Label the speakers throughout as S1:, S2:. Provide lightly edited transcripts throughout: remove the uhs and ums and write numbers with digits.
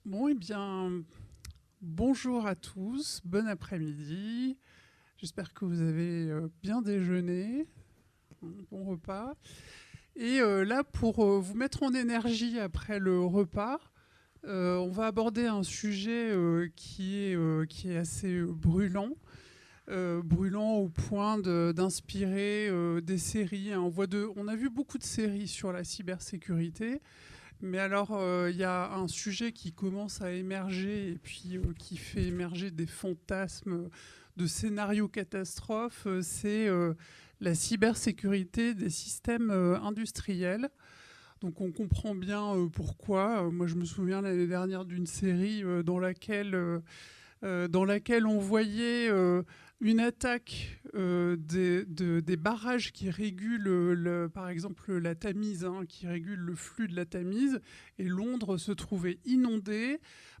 S1: Bon, eh bien, bonjour à tous, bon après-midi. J'espère que vous avez bien déjeuné, un bon repas. Et là, pour vous mettre en énergie après le repas, on va aborder un sujet qui est assez brûlant. Brûlant au point d'inspirer des séries, hein. On a vu beaucoup de séries sur la cybersécurité. Mais alors, il y a un sujet qui commence à émerger et puis qui fait émerger des fantasmes de scénarios catastrophes, c'est la cybersécurité des systèmes industriels. Donc on comprend bien pourquoi. Moi, je me souviens l'année dernière d'une série dans laquelle on voyait une attaque des barrages qui régulent, par exemple, la Tamise, hein, qui régule le flux de la Tamise. Et Londres se trouvait inondée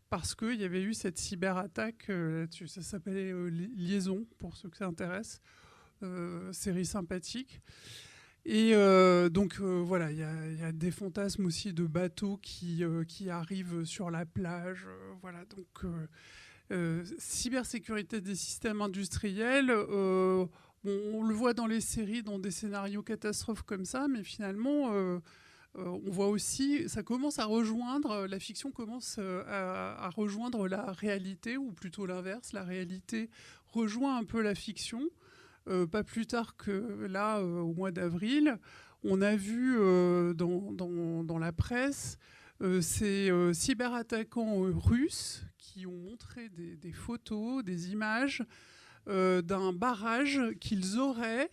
S1: parce qu'il y avait eu cette cyberattaque là-dessus. Ça s'appelait Liaison, pour ceux que ça intéresse. Série sympathique. Et voilà, il y a des fantasmes aussi de bateaux qui arrivent sur la plage. Voilà, donc cybersécurité des systèmes industriels, on le voit dans les séries, dans des scénarios catastrophes comme ça, mais finalement, on voit aussi, ça commence à rejoindre, la fiction commence à rejoindre la réalité, ou plutôt l'inverse, la réalité rejoint un peu la fiction. Pas plus tard que là, au mois d'avril, on a vu dans la presse ces cyberattaquants russes qui ont montré des photos, des images d'un barrage qu'ils auraient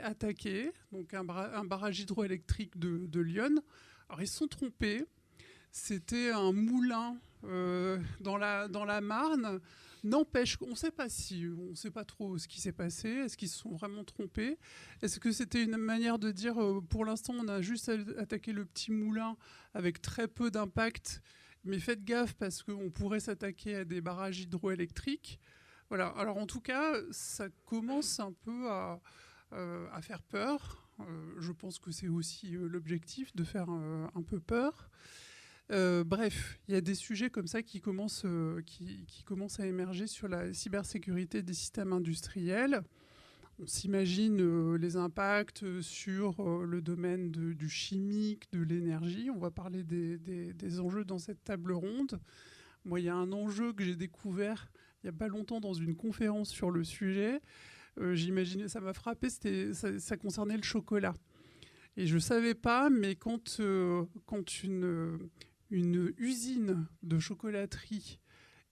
S1: attaqué, donc un barrage hydroélectrique de Lyon. Alors ils se sont trompés, c'était un moulin dans la Marne. N'empêche qu'on ne sait pas on ne sait pas trop ce qui s'est passé. Est-ce qu'ils se sont vraiment trompés? Est-ce que c'était une manière de dire pour l'instant on a juste attaqué le petit moulin avec très peu d'impact, mais faites gaffe parce qu'on pourrait s'attaquer à des barrages hydroélectriques. Voilà. Alors en tout cas, ça commence un peu à faire peur. Je pense que c'est aussi l'objectif de faire un peu peur. Bref, il y a des sujets comme ça qui commencent à émerger sur la cybersécurité des systèmes industriels. On s'imagine les impacts sur le domaine du chimique, de l'énergie. On va parler des enjeux dans cette table ronde. Moi, il y a un enjeu que j'ai découvert il n'y a pas longtemps dans une conférence sur le sujet. J'imaginais, ça m'a frappé, ça concernait le chocolat. Et je ne savais pas, mais quand une usine de chocolaterie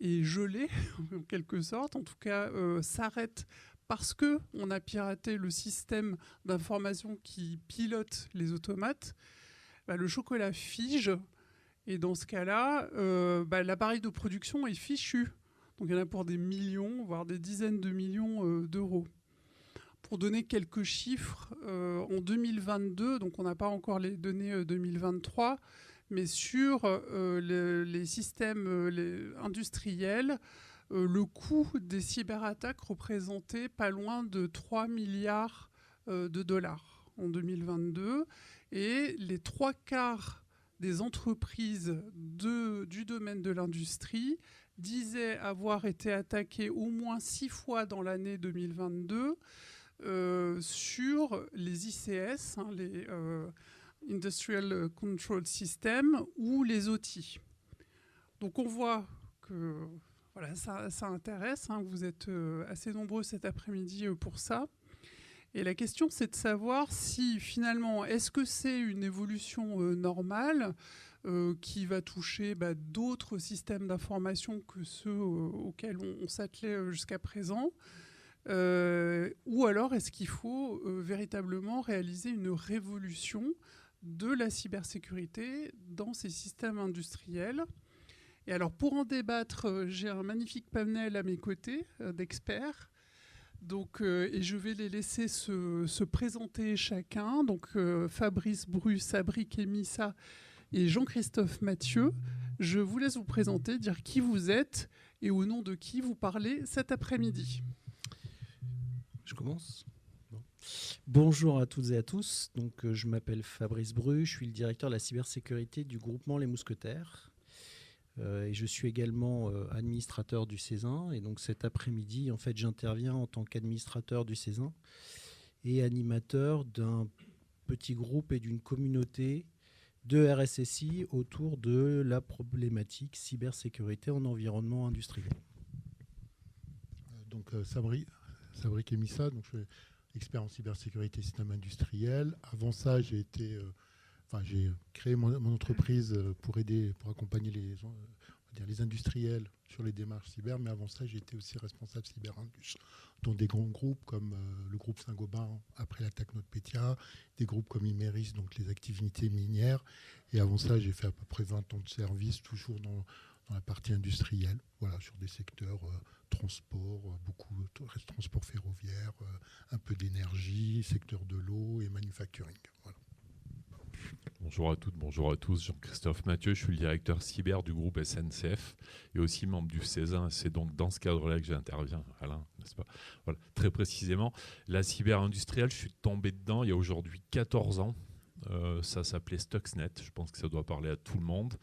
S1: est gelée, en quelque sorte, en tout cas s'arrête parce qu'on a piraté le système d'information qui pilote les automates, bah, le chocolat fige. Et dans ce cas-là, l'appareil de production est fichu. Donc il y en a pour des millions, voire des dizaines de millions d'euros. Pour donner quelques chiffres, en 2022, donc on n'a pas encore les données 2023, mais sur les systèmes industriels, le coût des cyberattaques représentait pas loin de 3 milliards de dollars en 2022. Et les trois quarts des entreprises du domaine de l'industrie disaient avoir été attaquées au moins 6 fois dans l'année 2022 sur les ICS, hein, les Industrial Control System, ou les OT. Donc on voit que voilà, ça intéresse, hein, vous êtes assez nombreux cet après-midi pour ça. Et la question, c'est de savoir si finalement, est-ce que c'est une évolution normale qui va toucher d'autres systèmes d'information que ceux auxquels on s'attelait jusqu'à présent, ou alors est-ce qu'il faut véritablement réaliser une révolution de la cybersécurité dans ces systèmes industriels? Et alors pour en débattre, j'ai un magnifique panel à mes côtés d'experts. Donc, et je vais les laisser se présenter chacun. Donc Fabrice Bru, Sabri Kemissa et Jean-Christophe Mathieu. Je vous laisse vous présenter, dire qui vous êtes et au nom de qui vous parlez cet après-midi.
S2: Je commence. Bon. Bonjour à toutes et à tous. Donc, je m'appelle Fabrice Bru, je suis le directeur de la cybersécurité du groupement Les Mousquetaires. et je suis également administrateur du Césin. Et donc cet après-midi, en fait, j'interviens en tant qu'administrateur du Césin et animateur d'un petit groupe et d'une communauté de RSSI autour de la problématique cybersécurité en environnement industriel.
S3: Donc Sabri Kemissa, donc je suis expert en cybersécurité et système industriel. Avant ça, j'ai créé mon entreprise pour accompagner les industriels sur les démarches cyber. Mais avant ça, j'ai été aussi responsable cyberindus dans des grands groupes comme le groupe Saint-Gobain après l'attaque NotPetya, des groupes comme Imerys, donc les activités minières. Et avant ça, j'ai fait à peu près 20 ans de service, toujours dans la partie industrielle, voilà, sur des secteurs transport, beaucoup de transport ferroviaire, un peu d'énergie, secteur de l'eau et manufacturing. Voilà.
S4: Bonjour à toutes, bonjour à tous. Jean-Christophe Mathieu, je suis le directeur cyber du groupe SNCF et aussi membre du Césin. C'est donc dans ce cadre-là que j'interviens, Alain, n'est-ce pas? Voilà. Très précisément, la cyber industrielle, je suis tombé dedans il y a aujourd'hui 14 ans. Ça s'appelait Stuxnet, je pense que ça doit parler à tout le monde.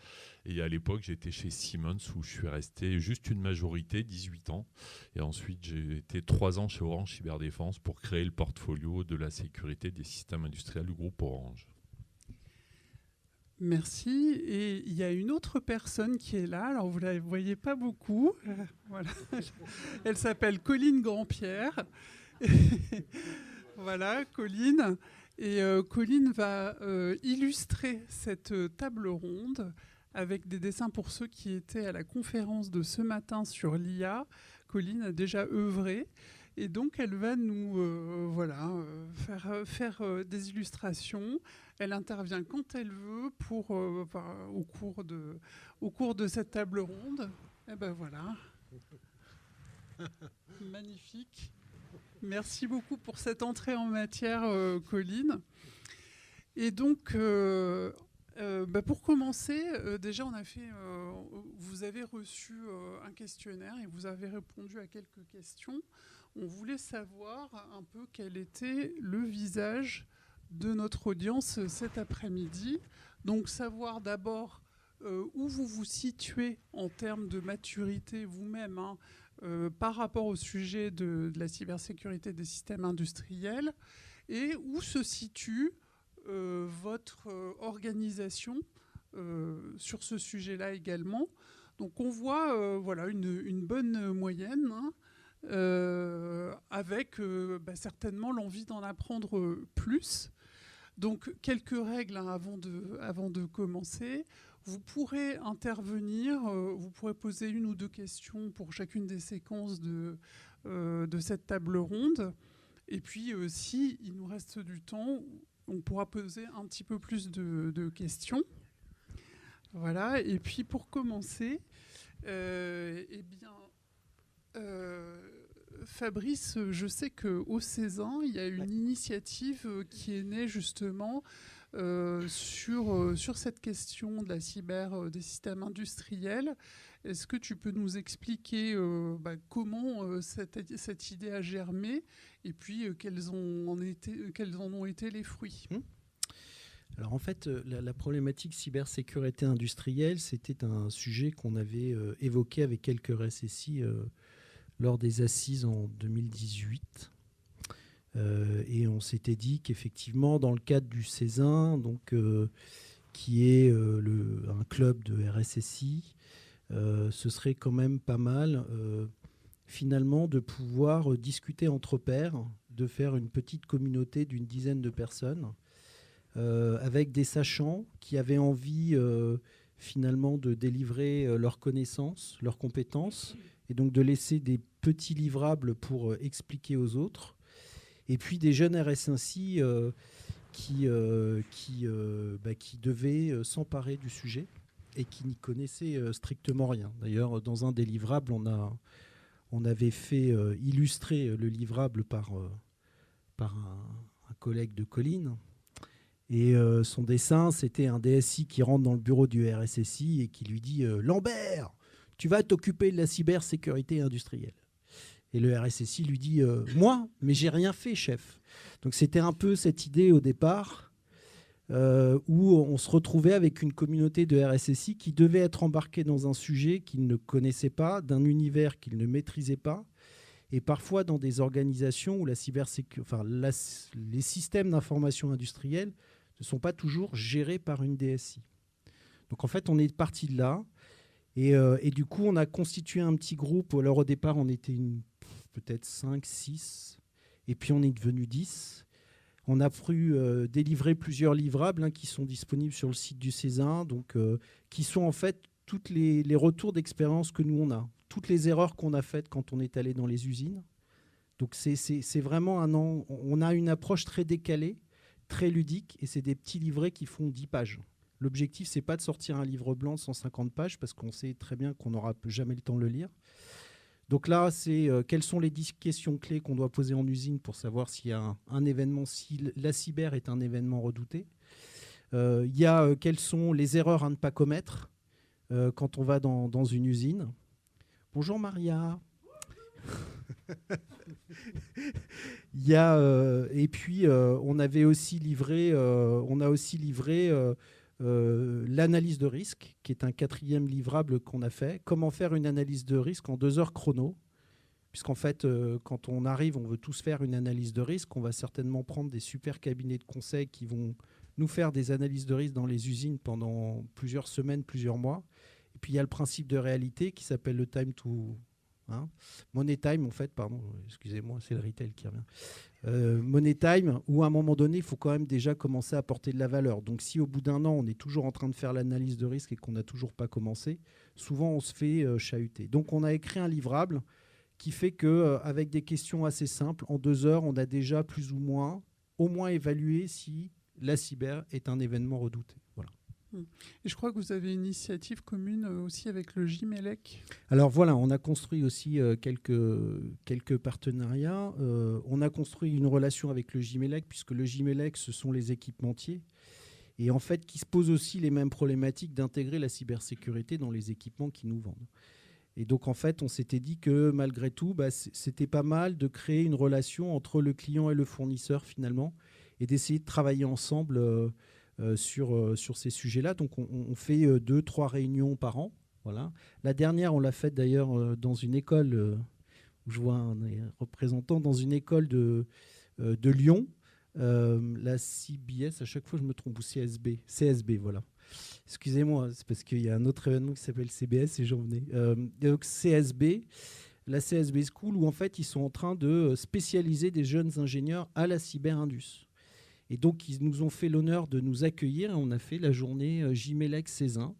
S4: Et à l'époque, j'étais chez Siemens où je suis resté juste une majorité, 18 ans. Et ensuite, j'ai été 3 ans chez Orange Cyberdéfense pour créer le portfolio de la sécurité des systèmes industriels du groupe Orange.
S1: Merci. Et il y a une autre personne qui est là. Alors, vous ne la voyez pas beaucoup. Voilà. Elle s'appelle Colline Grandpierre. Voilà, Colline. Et Colline va illustrer cette table ronde avec des dessins pour ceux qui étaient à la conférence de ce matin sur l'IA. Colline a déjà œuvré. Et donc, elle va nous faire des illustrations. Elle intervient quand elle veut au cours de cette table ronde. Et ben voilà. Magnifique. Merci beaucoup pour cette entrée en matière, Colline. Et donc, pour commencer, déjà, vous avez reçu un questionnaire et vous avez répondu à quelques questions. On voulait savoir un peu quel était le visage de notre audience cet après-midi. Donc, savoir d'abord où vous vous situez en termes de maturité vous-même, par rapport au sujet de la cybersécurité des systèmes industriels, et où se situe votre organisation sur ce sujet-là également. Donc on voit une bonne moyenne, avec certainement l'envie d'en apprendre plus. Donc quelques règles avant de commencer. Vous pourrez intervenir, vous pourrez poser 1 ou 2 questions pour chacune des séquences de cette table ronde. Et puis, si il nous reste du temps, on pourra poser un petit peu plus de questions. Voilà. Et puis, pour commencer, Fabrice, je sais qu'au Césin, il y a une initiative qui est née justement sur cette question de la cyber des systèmes industriels. Est-ce que tu peux nous expliquer comment cette idée a germé et puis quels en ont été les fruits?
S2: Alors en fait, la problématique cybersécurité industrielle, c'était un sujet qu'on avait évoqué avec quelques RSSI lors des assises en 2018. Et on s'était dit qu'effectivement, dans le cadre du Césin, donc, qui est un club de RSSI, ce serait quand même pas mal, finalement, de pouvoir discuter entre pairs, de faire une petite communauté d'une dizaine de personnes, avec des sachants qui avaient envie, finalement, de délivrer leurs connaissances, leurs compétences, et donc de laisser des petits livrables pour expliquer aux autres. Et puis des jeunes RSSI qui devaient s'emparer du sujet et qui n'y connaissaient strictement rien. D'ailleurs, dans un des livrables, on avait fait illustrer le livrable par un collègue de Colline. Et son dessin, c'était un DSI qui rentre dans le bureau du RSSI et qui lui dit « Lambert, tu vas t'occuper de la cybersécurité industrielle ». Et le RSSI lui dit « Moi, mais j'ai rien fait, chef ». Donc c'était un peu cette idée au départ où on se retrouvait avec une communauté de RSSI qui devait être embarquée dans un sujet qu'ils ne connaissaient pas, d'un univers qu'ils ne maîtrisaient pas, et parfois dans des organisations où les systèmes d'information industrielle ne sont pas toujours gérés par une DSI. Donc en fait, on est parti de là, et du coup, on a constitué un petit groupe. Alors au départ, on était peut-être 5, 6, et puis on est devenu 10. On a pu délivrer plusieurs livrables qui sont disponibles sur le site du Césin, donc, qui sont en fait tous les retours d'expérience que nous on a, toutes les erreurs qu'on a faites quand on est allé dans les usines. Donc c'est vraiment on a une approche très décalée, très ludique, et c'est des petits livrets qui font 10 pages. L'objectif, c'est pas de sortir un livre blanc de 150 pages, parce qu'on sait très bien qu'on n'aura jamais le temps de le lire. Donc là, c'est quelles sont les 10 questions clés qu'on doit poser en usine pour savoir s'il y a un événement, si la cyber est un événement redouté. Il y a quelles sont les erreurs à ne pas commettre quand on va dans une usine. Bonjour Maria. Il y a, et puis on a aussi livré l'analyse de risque, qui est un 4e livrable qu'on a fait. Comment faire une analyse de risque en 2 heures chrono, puisqu'en fait, quand on arrive, on veut tous faire une analyse de risque. On va certainement prendre des super cabinets de conseil qui vont nous faire des analyses de risque dans les usines pendant plusieurs semaines, plusieurs mois. Et puis il y a le principe de réalité qui s'appelle le time to... Money time, en fait, pardon, excusez-moi, c'est le retail qui revient. Money time, où à un moment donné, il faut quand même déjà commencer à apporter de la valeur. Donc si au bout d'un an, on est toujours en train de faire l'analyse de risque et qu'on n'a toujours pas commencé, souvent on se fait chahuter. Donc on a écrit un livrable qui fait qu'avec des questions assez simples, en 2 heures, on a déjà plus ou moins, au moins évalué si la cyber est un événement redouté. Voilà.
S1: Et je crois que vous avez une initiative commune aussi avec le Gimelec.
S2: Alors voilà, on a construit aussi quelques partenariats. On a construit une relation avec le Gimelec, puisque le Gimelec, ce sont les équipementiers, et en fait qui se posent aussi les mêmes problématiques d'intégrer la cybersécurité dans les équipements qu'ils nous vendent. Et donc en fait, on s'était dit que malgré tout, c'était pas mal de créer une relation entre le client et le fournisseur finalement, et d'essayer de travailler ensemble sur ces sujets-là. Donc on fait 2-3 réunions par an. Voilà. La dernière, on l'a faite d'ailleurs dans une école, où je vois un représentant dans une école de Lyon, la CBS, à chaque fois je me trompe, ou CSB, voilà. Excusez-moi, c'est parce qu'il y a un autre événement qui s'appelle CBS et j'en venais. Donc CSB, la CSB School, où en fait ils sont en train de spécialiser des jeunes ingénieurs à la cyberindus. Et donc, ils nous ont fait l'honneur de nous accueillir et on a fait la journée Gimelec Césin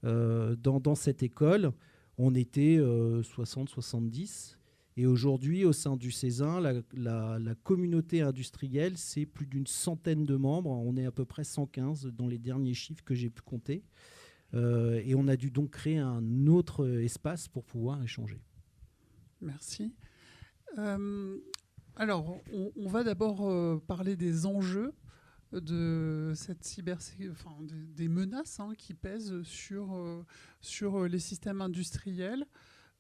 S2: dans cette école. On était 60-70. Et aujourd'hui, au sein du Césin, la communauté industrielle, c'est plus d'une centaine de membres. On est à peu près 115 dans les derniers chiffres que j'ai pu compter. Et on a dû donc créer un autre espace pour pouvoir échanger.
S1: Merci. Alors, on va d'abord parler des enjeux de cette des menaces qui pèsent sur les systèmes industriels.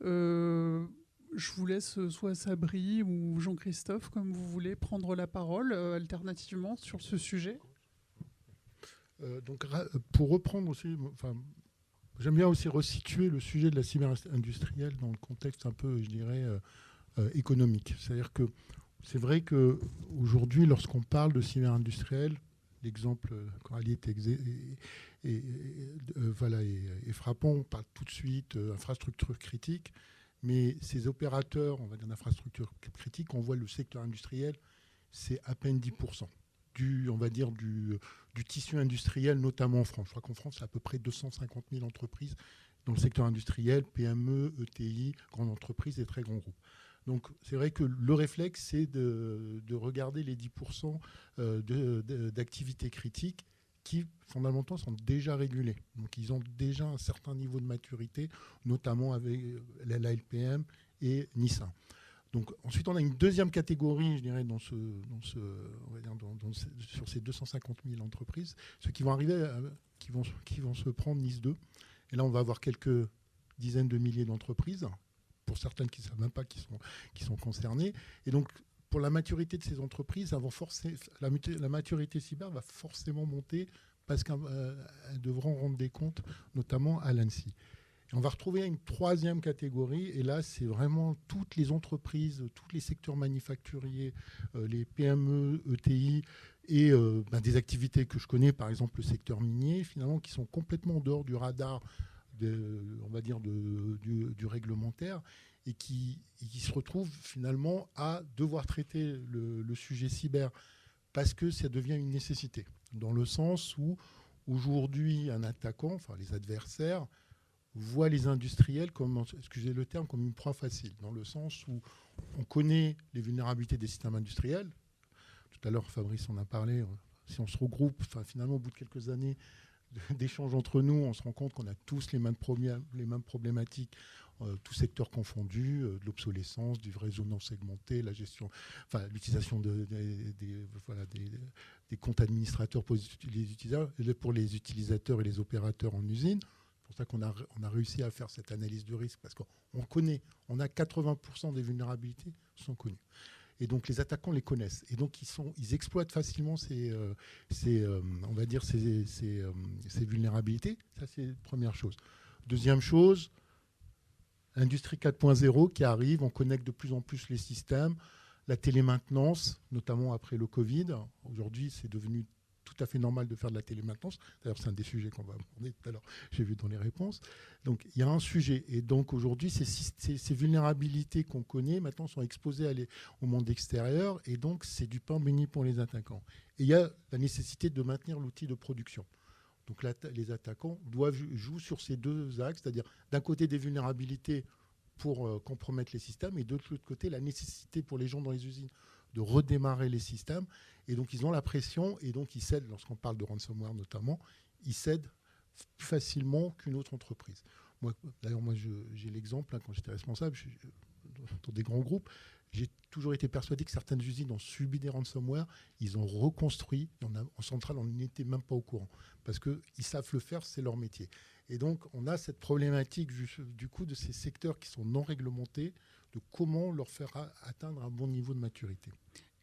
S1: Je vous laisse soit Sabri ou Jean-Christophe, comme vous voulez, prendre la parole alternativement sur ce sujet.
S3: Donc, pour reprendre aussi, j'aime bien aussi resituer le sujet de la cyber-industrielle dans le contexte un peu, je dirais, économique. C'est-à-dire que c'est vrai qu'aujourd'hui, lorsqu'on parle de cyber-industriel, l'exemple Coralie est frappant. On parle tout de suite infrastructure critique, mais ces opérateurs, on va dire d'infrastructure critique, on voit le secteur industriel, c'est à peine 10% du tissu industriel, notamment en France. Je crois qu'en France, c'est à peu près 250 000 entreprises dans le secteur industriel, PME, ETI, grandes entreprises et très grands groupes. Donc c'est vrai que le réflexe, c'est de regarder les 10% d'activités critiques qui, fondamentalement, sont déjà régulées. Donc ils ont déjà un certain niveau de maturité, notamment avec la LPM et NISA. Donc ensuite, on a une deuxième catégorie, je dirais, sur ces 250 000 entreprises, ceux qui vont arriver, qui vont se prendre NIS 2. Et là, on va avoir quelques dizaines de milliers d'entreprises, pour certaines qui ne savent même pas qui sont concernées. Et donc, pour la maturité de ces entreprises, la maturité cyber va forcément monter parce qu'elles devront rendre des comptes, notamment à l'ANSSI. Et on va retrouver une troisième catégorie, et là, c'est vraiment toutes les entreprises, tous les secteurs manufacturiers, les PME, ETI, et des activités que je connais, par exemple le secteur minier, finalement, qui sont complètement en dehors du radar, on va dire, du réglementaire, et qui se retrouvent finalement à devoir traiter le sujet cyber parce que ça devient une nécessité. Dans le sens où, aujourd'hui, un attaquant, enfin les adversaires, voient les industriels comme, excusez le terme, comme une proie facile, dans le sens où on connaît les vulnérabilités des systèmes industriels. Tout à l'heure, Fabrice en a parlé. Si on se regroupe, finalement, au bout de quelques années d'échanges entre nous, on se rend compte qu'on a tous les mêmes problématiques, tous secteurs confondus, de l'obsolescence, du réseau non segmenté, la gestion, l'utilisation des comptes administrateurs pour les utilisateurs et les opérateurs en usine. C'est pour ça qu'on a réussi à faire cette analyse de risque, parce qu'on connaît, on a 80% des vulnérabilités sont connues. Et donc les attaquants les connaissent. Et donc ils exploitent facilement ces vulnérabilités. Ça, c'est la première chose. Deuxième chose, l'industrie 4.0 qui arrive, on connecte de plus en plus les systèmes, la télémaintenance, notamment après le Covid. Aujourd'hui, c'est devenu tout à fait normal de faire de la télémaintenance. D'ailleurs, c'est un des sujets qu'on va aborder tout à l'heure, j'ai vu dans les réponses. Donc, il y a un sujet. Et donc, aujourd'hui, ces vulnérabilités qu'on connaît, maintenant, sont exposées au monde extérieur. Et donc, c'est du pain béni pour les attaquants. Et il y a la nécessité de maintenir l'outil de production. Donc, les attaquants jouent sur ces deux axes, c'est-à-dire, d'un côté, des vulnérabilités pour compromettre les systèmes, et de l'autre côté, la nécessité pour les gens dans les usines de redémarrer les systèmes. Et donc, ils ont la pression, et donc, ils cèdent, lorsqu'on parle de ransomware notamment, ils cèdent plus facilement qu'une autre entreprise. D'ailleurs, j'ai l'exemple, quand j'étais responsable dans des grands groupes, j'ai toujours été persuadé que certaines usines ont subi des ransomware, ils ont reconstruit, en centrale, on n'était même pas au courant, parce qu'ils savent le faire, c'est leur métier. Et donc, on a cette problématique, du coup, de ces secteurs qui sont non réglementés, de comment leur faire atteindre un bon niveau de maturité.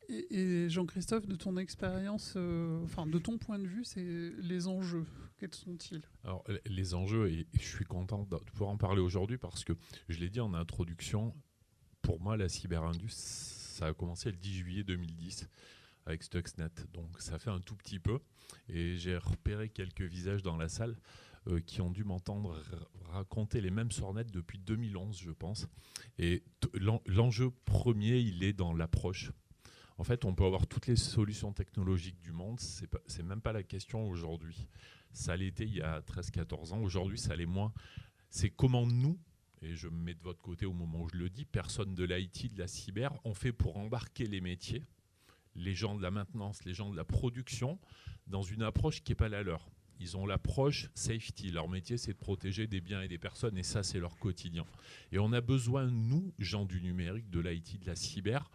S1: Et Jean-Christophe, de ton expérience, de ton point de vue, c'est les enjeux. Quels sont-ils ?
S4: Alors, les enjeux, et je suis content de pouvoir en parler aujourd'hui parce que, je l'ai dit en introduction, pour moi, la cyberindustrie, ça a commencé le 10 juillet 2010 avec Stuxnet. Donc, ça fait un tout petit peu. Et j'ai repéré quelques visages dans la salle qui ont dû m'entendre raconter les mêmes sornettes depuis 2011, je pense. Et l'enjeu premier, il est dans l'approche. En fait, on peut avoir toutes les solutions technologiques du monde, c'est même pas la question aujourd'hui. Ça l'était il y a 13-14 ans, aujourd'hui ça l'est moins. C'est comment nous, et je me mets de votre côté au moment où je le dis, personne de l'IT, de la cyber, on fait pour embarquer les métiers, les gens de la maintenance, les gens de la production, dans une approche qui n'est pas la leur. Ils ont l'approche safety. Leur métier, c'est de protéger des biens et des personnes, et ça, c'est leur quotidien. Et on a besoin, nous, gens du numérique, de l'IT, de la cyber,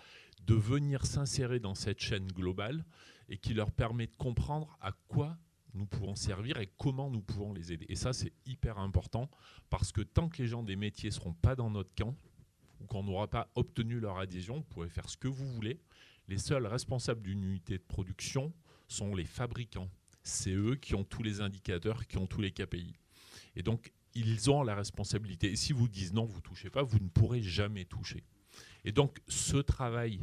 S4: de venir s'insérer dans cette chaîne globale et qui leur permet de comprendre à quoi nous pouvons servir et comment nous pouvons les aider. Et ça, c'est hyper important parce que tant que les gens des métiers ne seront pas dans notre camp ou qu'on n'aura pas obtenu leur adhésion, vous pouvez faire ce que vous voulez. Les seuls responsables d'une unité de production sont les fabricants. C'est eux qui ont tous les indicateurs, qui ont tous les KPI. Et donc, ils ont la responsabilité. Et si vous disent non, vous ne touchez pas, vous ne pourrez jamais toucher. Et donc, ce travail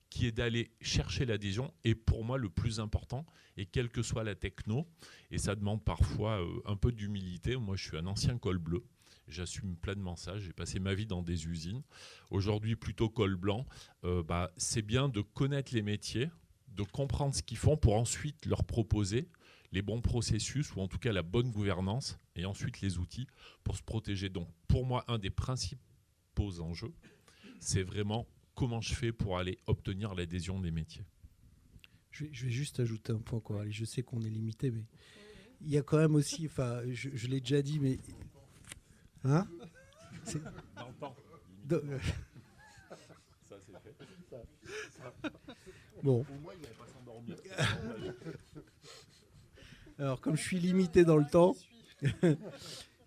S4: qui est d'aller chercher l'adhésion est pour moi le plus important, et quelle que soit la techno, et ça demande parfois un peu d'humilité. Moi, je suis un ancien col bleu, j'assume pleinement ça, j'ai passé ma vie dans des usines. Aujourd'hui, plutôt col blanc, c'est bien de connaître les métiers, de comprendre ce qu'ils font pour ensuite leur proposer les bons processus, ou en tout cas la bonne gouvernance, et ensuite les outils pour se protéger. Donc, pour moi, un des principaux enjeux, c'est vraiment comment je fais pour aller obtenir l'adhésion des métiers.
S2: Je vais juste ajouter un point, Coralie. Je sais qu'on est limité, mais il y a quand même aussi, je l'ai déjà dit, mais... Hein ?
S4: Dans le temps. Ça, c'est fait.
S2: Bon.
S4: Au moins, il n'allait pas s'endormir.
S2: Alors, comme je suis limité dans le temps...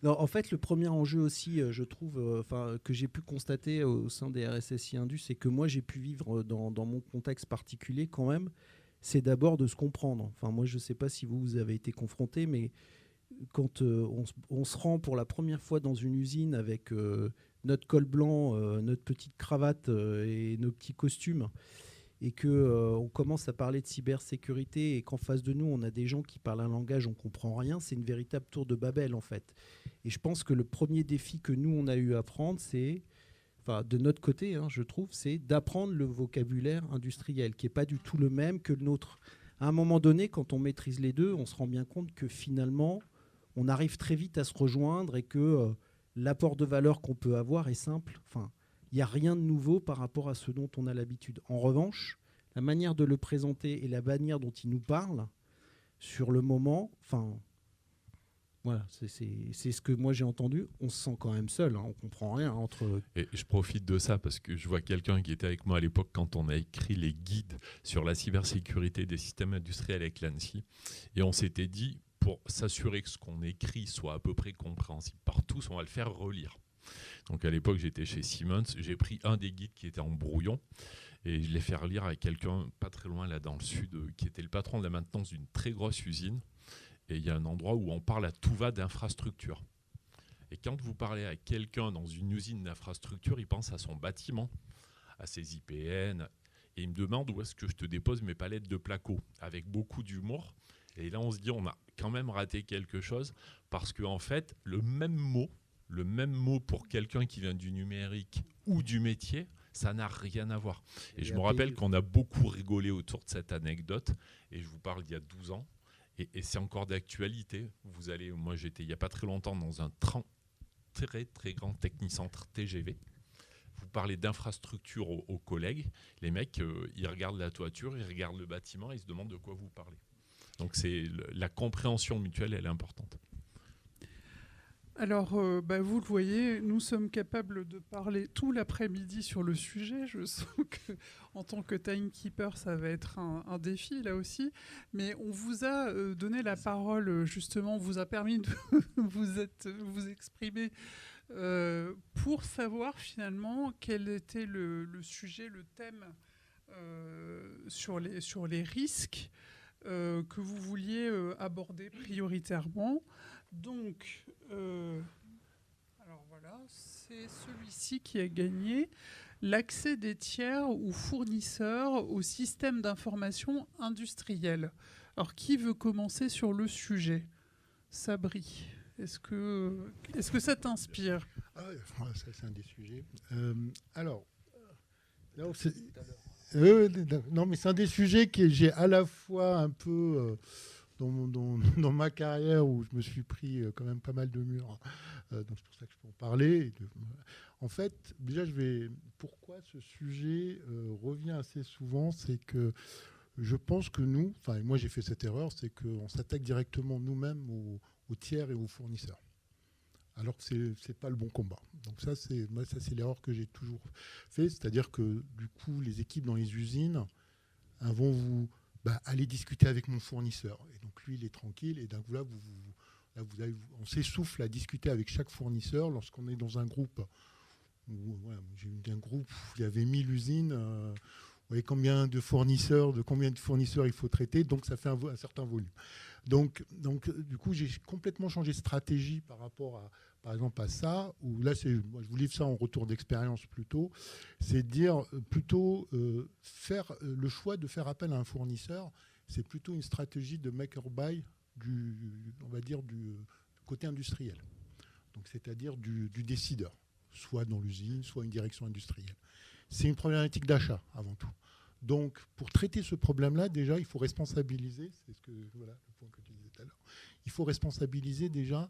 S2: Non, en fait, le premier enjeu aussi, je trouve, que j'ai pu constater au sein des RSSI Indus, c'est que moi j'ai pu vivre dans mon contexte particulier quand même, c'est d'abord de se comprendre. Enfin, moi je ne sais pas si vous avez été confronté, mais quand on se rend pour la première fois dans une usine avec notre col blanc, notre petite cravate et nos petits costumes, et qu'on commence à parler de cybersécurité et qu'en face de nous, on a des gens qui parlent un langage, on ne comprend rien, c'est une véritable tour de Babel en fait. Et je pense que le premier défi que nous, on a eu à prendre, c'est, enfin, de notre côté, hein, je trouve, c'est d'apprendre le vocabulaire industriel, qui n'est pas du tout le même que le nôtre. À un moment donné, quand on maîtrise les deux, on se rend bien compte que finalement, on arrive très vite à se rejoindre et que l'apport de valeur qu'on peut avoir est simple. Enfin, il n'y a rien de nouveau par rapport à ce dont on a l'habitude. En revanche, la manière de le présenter et la manière dont il nous parle, sur le moment, enfin, voilà, c'est ce que moi j'ai entendu. On se sent quand même seul, hein, on ne comprend rien entre...
S4: Et je profite de ça parce que je vois quelqu'un qui était avec moi à l'époque quand on a écrit les guides sur la cybersécurité des systèmes industriels avec l'ANSSI. Et on s'était dit, pour s'assurer que ce qu'on écrit soit à peu près compréhensible par tous, on va le faire relire. Donc à l'époque, j'étais chez Siemens, j'ai pris un des guides qui était en brouillon et je l'ai fait relire à quelqu'un pas très loin là dans le sud qui était le patron de la maintenance d'une très grosse usine. Et il y a un endroit où on parle à tout va d'infrastructure. Et quand vous parlez à quelqu'un dans une usine d'infrastructure, il pense à son bâtiment, à ses IPN, et il me demande où est-ce que je te dépose mes palettes de placo, avec beaucoup d'humour. Et là, on se dit, on a quand même raté quelque chose, parce qu'en fait, le même mot pour quelqu'un qui vient du numérique ou du métier, ça n'a rien à voir. Et je me rappelle qu'on a beaucoup rigolé autour de cette anecdote, et je vous parle d'il y a 12 ans, et c'est encore d'actualité. Vous allez, moi j'étais il n'y a pas très longtemps dans un très très grand technicentre TGV. Vous parlez d'infrastructure aux collègues, les mecs, ils regardent la toiture, ils regardent le bâtiment, ils se demandent de quoi vous parlez. Donc la compréhension mutuelle, elle est importante.
S1: Alors, vous le voyez, nous sommes capables de parler tout l'après-midi sur le sujet. Je sens qu'en tant que timekeeper, ça va être un défi là aussi. Mais on vous a donné la parole, justement, on vous a permis de vous exprimer pour savoir finalement quel était le sujet, le thème sur les risques que vous vouliez aborder prioritairement. Donc, alors voilà, c'est celui-ci qui a gagné l'accès des tiers ou fournisseurs au système d'information industriel. Alors, qui veut commencer sur le sujet ? Sabri, est-ce que ça t'inspire ?
S3: Ça, c'est un des sujets. Alors, non, mais c'est un des sujets que j'ai à la fois un peu... dans ma carrière où je me suis pris quand même pas mal de murs. Donc c'est pour ça que je peux en parler. En fait, déjà, pourquoi ce sujet revient assez souvent, c'est que je pense que nous, enfin moi j'ai fait cette erreur, c'est qu'on s'attaque directement nous-mêmes aux tiers et aux fournisseurs. Alors que c'est pas le bon combat. Donc ça c'est l'erreur que j'ai toujours fait, c'est-à-dire que du coup les équipes dans les usines vont vous aller discuter avec mon fournisseur. Et donc lui, il est tranquille. Et donc là, on s'essouffle à discuter avec chaque fournisseur lorsqu'on est dans un groupe. J'ai eu un groupe où il y avait 1000 usines. Vous voyez combien de fournisseurs il faut traiter. Donc ça fait un certain volume. Donc du coup, j'ai complètement changé de stratégie par rapport par exemple à ça, où là, moi, je vous livre ça en retour d'expérience plutôt, c'est de dire plutôt faire le choix de faire appel à un fournisseur, c'est plutôt une stratégie de make or buy on va dire du côté industriel. Donc c'est-à-dire du décideur, soit dans l'usine, soit une direction industrielle. C'est une problématique d'achat avant tout. Donc pour traiter ce problème-là, déjà, il faut responsabiliser, c'est le point que tu disais tout à l'heure, il faut responsabiliser déjà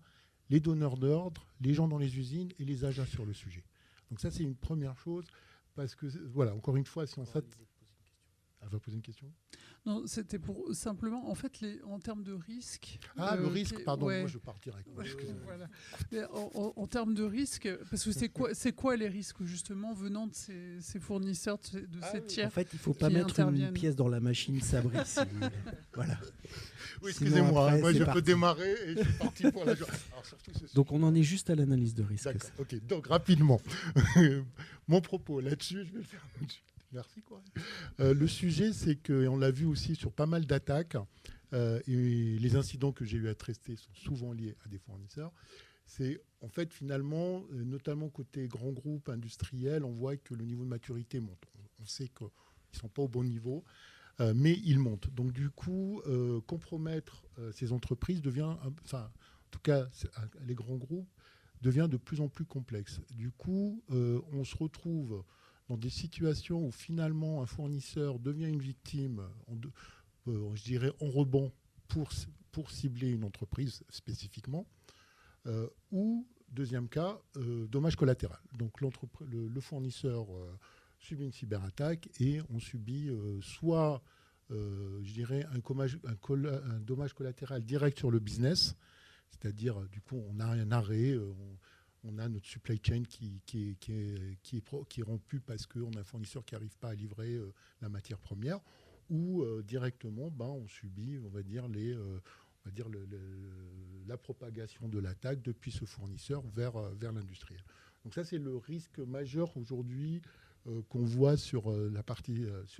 S3: les donneurs d'ordre, les gens dans les usines et les agents sur le sujet. Donc ça, c'est une première chose, parce que, voilà, encore une fois, si on s'attend... Elle va poser une question ?
S1: Non, c'était pour simplement, en fait, en termes de risque.
S3: Le risque, pardon,
S1: ouais.
S3: moi je pars direct. Excusez-moi.
S1: Voilà. Mais en termes de risque, parce que c'est quoi les risques justement venant de ces fournisseurs, de ces tiers?
S2: En fait, il ne faut pas mettre une pièce dans la machine sabrée. Voilà.
S3: Oui, excusez-moi,
S2: après,
S3: moi je
S2: parti.
S3: peux démarrer et je suis parti pour la journée.
S2: Donc on en est juste à l'analyse de risque.
S3: D'accord, ok. Donc rapidement, mon propos là-dessus, je vais le faire. Merci. Le sujet, c'est que, et on l'a vu aussi sur pas mal d'attaques, et les incidents que j'ai eu à traiter sont souvent liés à des fournisseurs. C'est en fait finalement, notamment côté grands groupes industriels, on voit que le niveau de maturité monte. On sait qu'ils ne sont pas au bon niveau, mais ils montent. Donc du coup, compromettre ces entreprises devient, en tout cas les grands groupes, devient de plus en plus complexe. Du coup, on se retrouve dans des situations où finalement un fournisseur devient une victime, je dirais en rebond, pour cibler une entreprise spécifiquement, ou, deuxième cas, dommage collatéral. Donc le fournisseur subit une cyberattaque et on subit soit, je dirais, un dommage collatéral direct sur le business, c'est-à-dire du coup on a un arrêt, on a notre supply chain qui est rompu parce qu'on a un fournisseur qui n'arrive pas à livrer la matière première, ou directement on subit, on va dire, la propagation de l'attaque depuis ce fournisseur vers l'industriel. Donc ça, c'est le risque majeur aujourd'hui qu'on voit sur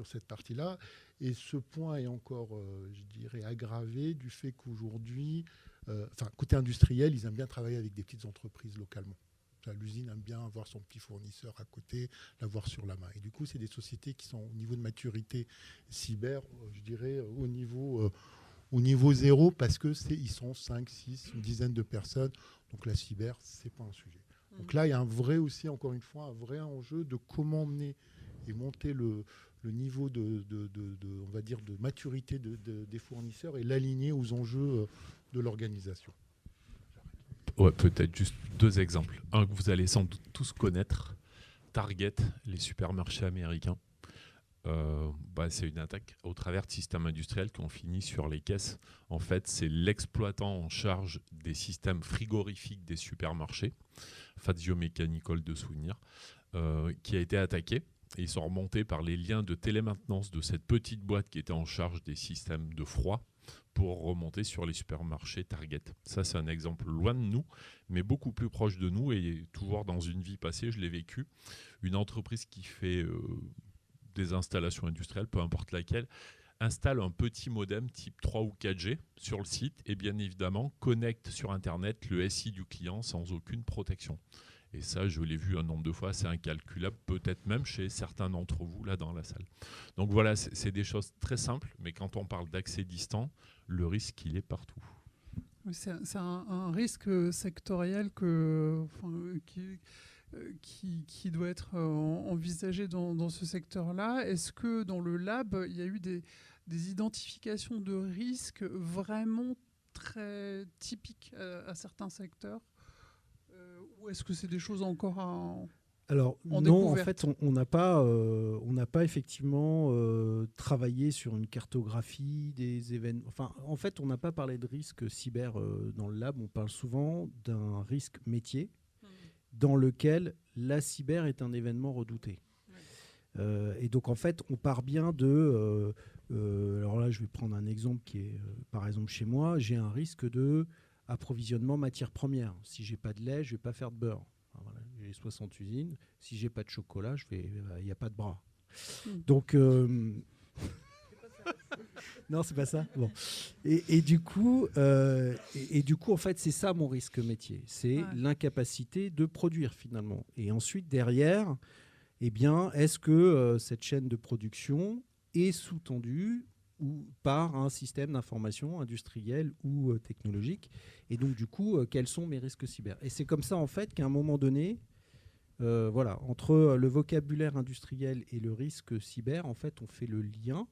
S3: cette partie-là. Et ce point est encore, je dirais, aggravé du fait qu'aujourd'hui, côté industriel, ils aiment bien travailler avec des petites entreprises localement. L'usine aime bien avoir son petit fournisseur à côté, l'avoir sur la main. Et du coup, c'est des sociétés qui sont au niveau de maturité cyber, je dirais, au niveau zéro, parce qu'ils sont 5, 6, une dizaine de personnes. Donc la cyber, ce n'est pas un sujet. Donc là, il y a encore une fois, un vrai enjeu de comment mener et monter le niveau on va dire, de maturité des fournisseurs et l'aligner aux enjeux de l'organisation.
S4: Ouais, peut-être juste 2 exemples. Un que vous allez sans doute tous connaître, Target, les supermarchés américains. C'est une attaque au travers de systèmes industriels qui ont fini sur les caisses. En fait, c'est l'exploitant en charge des systèmes frigorifiques des supermarchés, Fazio Mechanical de souvenir, qui a été attaqué. Et ils sont remontés par les liens de télémaintenance de cette petite boîte qui était en charge des systèmes de froid pour remonter sur les supermarchés Target. Ça, c'est un exemple loin de nous, mais beaucoup plus proche de nous, et toujours dans une vie passée, je l'ai vécu. Une entreprise qui fait des installations industrielles, peu importe laquelle, installe un petit modem type 3 ou 4G sur le site et bien évidemment connecte sur Internet le SI du client sans aucune protection. Et ça, je l'ai vu un nombre de fois, c'est incalculable, peut-être même chez certains d'entre vous là dans la salle. Donc voilà, c'est des choses très simples, mais quand on parle d'accès distant, le risque, il est partout.
S1: Oui, c'est un risque sectoriel qui doit être envisagé dans ce secteur-là. Est-ce que dans le lab, il y a eu des identifications de risques vraiment très typiques à certains secteurs, ou est-ce que c'est des choses encore
S2: Alors non, découverte. En fait, on n'a pas effectivement travaillé sur une cartographie des événements. Enfin, en fait, on n'a pas parlé de risque cyber dans le lab. On parle souvent d'un risque métier dans lequel la cyber est un événement redouté. Et donc, en fait, on part bien de... alors là, je vais prendre un exemple qui est, par exemple, chez moi, j'ai un risque de approvisionnement matière première. Si j'ai pas de lait, je vais pas faire de beurre. Enfin, voilà, j'ai 60 usines. Si j'ai pas de chocolat, il n'y a pas de bras. Donc... non, c'est pas ça. Bon. Et du coup, en fait, c'est ça mon risque métier. C'est l'incapacité de produire finalement. Et ensuite, derrière, eh bien, est-ce que cette chaîne de production est sous-tendue ou par un système d'information industriel ou technologique? Et donc, du coup, quels sont mes risques cyber? Et c'est comme ça, en fait, qu'à un moment donné, entre le vocabulaire industriel et le risque cyber, en fait, on fait le lien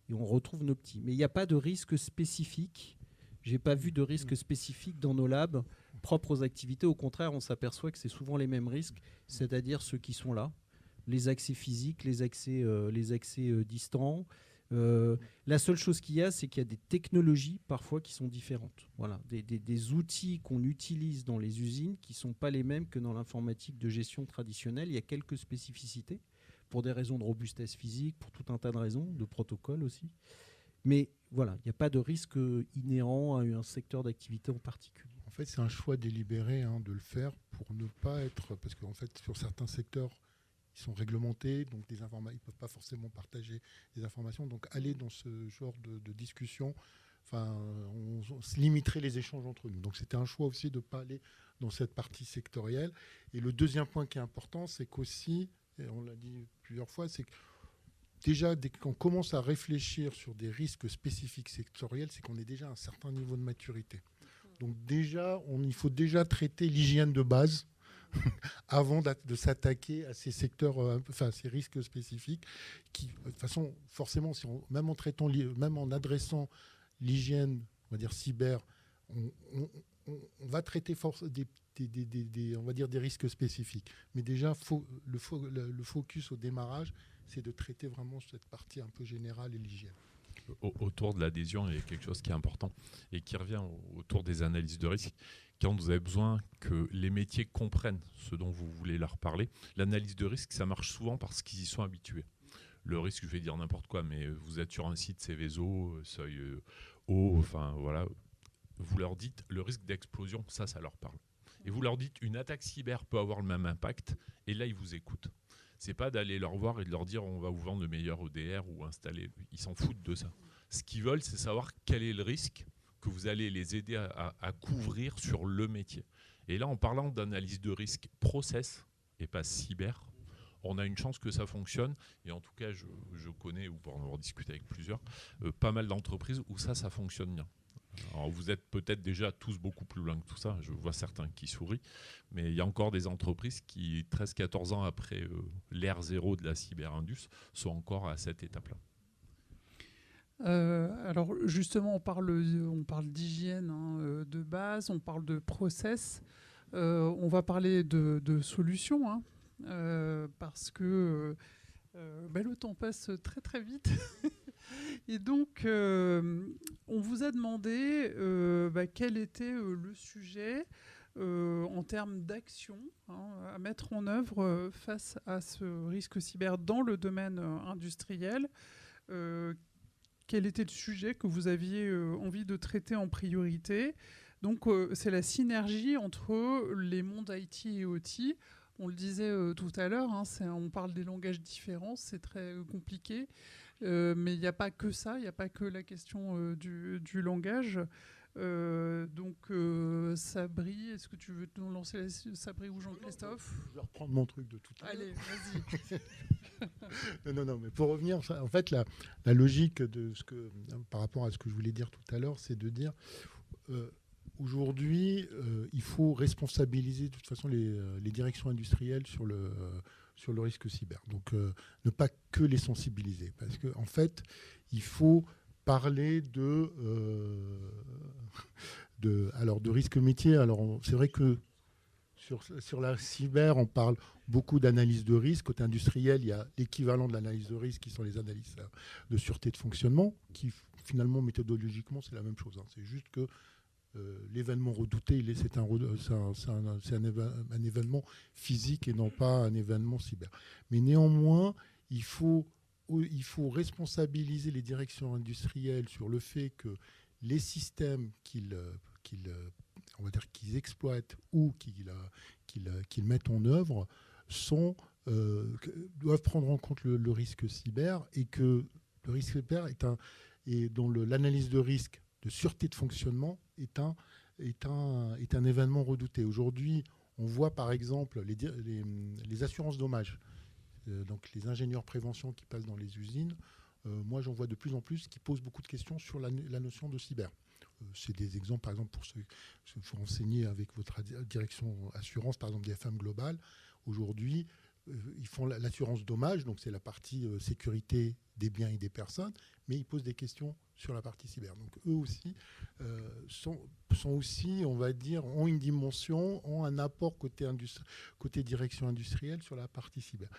S2: et on retrouve nos petits. Mais il n'y a pas de risque spécifique. Je n'ai pas vu de risque spécifique dans nos labs propres aux activités. Au contraire, on s'aperçoit que c'est souvent les mêmes risques, c'est-à-dire ceux qui sont là, les accès physiques, les accès distants, La seule chose qu'il y a, c'est qu'il y a des technologies parfois qui sont différentes. Voilà, des outils qu'on utilise dans les usines qui ne sont pas les mêmes que dans l'informatique de gestion traditionnelle. Il y a quelques spécificités pour des raisons de robustesse physique, pour tout un tas de raisons, de protocoles aussi. Mais voilà, il n'y a pas de risque inhérent à un secteur d'activité en particulier.
S3: En fait, c'est un choix délibéré de le faire pour ne pas être... Parce qu'en fait, sur certains secteurs, ils sont réglementés, donc ils ne peuvent pas forcément partager des informations. Donc aller dans ce genre de discussion, on se limiterait les échanges entre nous. Donc c'était un choix aussi de ne pas aller dans cette partie sectorielle. Et le deuxième point qui est important, c'est qu'aussi, et on l'a dit plusieurs fois, c'est que déjà, dès qu'on commence à réfléchir sur des risques spécifiques sectoriels, c'est qu'on est déjà à un certain niveau de maturité. Donc déjà, il faut déjà traiter l'hygiène de base avant de s'attaquer à ces secteurs, ces risques spécifiques, qui, de toute façon, forcément, même en adressant l'hygiène, on va dire cyber, on va traiter des risques spécifiques. Mais déjà, le focus au démarrage, c'est de traiter vraiment cette partie un peu générale et l'hygiène.
S4: Autour de l'adhésion, il y a quelque chose qui est important et qui revient autour des analyses de risque. Quand vous avez besoin que les métiers comprennent ce dont vous voulez leur parler, l'analyse de risque, ça marche souvent parce qu'ils y sont habitués. Le risque, je vais dire n'importe quoi, mais vous êtes sur un site Céveso, seuil haut, voilà. Vous leur dites le risque d'explosion, ça leur parle. Et vous leur dites une attaque cyber peut avoir le même impact, et là, ils vous écoutent. C'est pas d'aller leur voir et de leur dire on va vous vendre le meilleur EDR ou installer. Ils s'en foutent de ça. Ce qu'ils veulent, c'est savoir quel est le risque que vous allez les aider à couvrir sur le métier. Et là, en parlant d'analyse de risque process et pas cyber, on a une chance que ça fonctionne. Et en tout cas, je connais, ou pour en avoir discuté avec plusieurs, pas mal d'entreprises où ça fonctionne bien. Alors vous êtes peut-être déjà tous beaucoup plus loin que tout ça, je vois certains qui sourient, mais il y a encore des entreprises qui, 13-14 ans après l'ère zéro de la cyberindus, sont encore à cette étape-là.
S1: Alors justement, on parle d'hygiène de base, on parle de process, on va parler de solutions, parce que le temps passe très très vite. Et donc, on vous a demandé quel était le sujet en termes d'action à mettre en œuvre face à ce risque cyber dans le domaine industriel. Quel était le sujet que vous aviez envie de traiter en priorité? Donc, c'est la synergie entre les mondes IT et OT. On le disait tout à l'heure, on parle des langages différents, c'est très compliqué. Mais il n'y a pas que ça, il n'y a pas que la question du langage. Donc, Sabri, est-ce que tu veux nous lancer Sabri ou Jean-Christophe?
S3: Je vais reprendre mon truc de tout à l'heure.
S1: Allez, vas-y.
S3: Non, mais pour revenir, en fait, la logique par rapport à ce que je voulais dire tout à l'heure, c'est de dire aujourd'hui, il faut responsabiliser de toute façon les directions industrielles sur le risque cyber. Donc, ne pas que les sensibiliser. Parce qu'en fait, il faut parler de risque métier. Alors, c'est vrai que sur la cyber, on parle beaucoup d'analyse de risque. Côté industriel, il y a l'équivalent de l'analyse de risque qui sont les analyses de sûreté de fonctionnement, qui finalement, méthodologiquement, c'est la même chose. C'est juste que l'événement redouté, c'est un événement physique et non pas un événement cyber. Mais néanmoins, il faut responsabiliser les directions industrielles sur le fait que les systèmes qu'ils exploitent ou qu'ils mettent en œuvre doivent prendre en compte le risque cyber, et que le risque cyber dont l'analyse de risque de sûreté de fonctionnement est un événement redouté. Aujourd'hui, on voit par exemple les assurances dommages, donc les ingénieurs prévention qui passent dans les usines. Moi, j'en vois de plus en plus qui posent beaucoup de questions sur la notion de cyber. C'est des exemples, par exemple, pour ceux qu'il faut renseigner avec votre direction assurance, par exemple, DFM Global. Aujourd'hui, ils font l'assurance dommage, donc c'est la partie sécurité des biens et des personnes, mais ils posent des questions sur la partie cyber. Donc eux aussi sont aussi, on va dire, ont une dimension, ont un apport côté direction industrielle sur la partie cyber.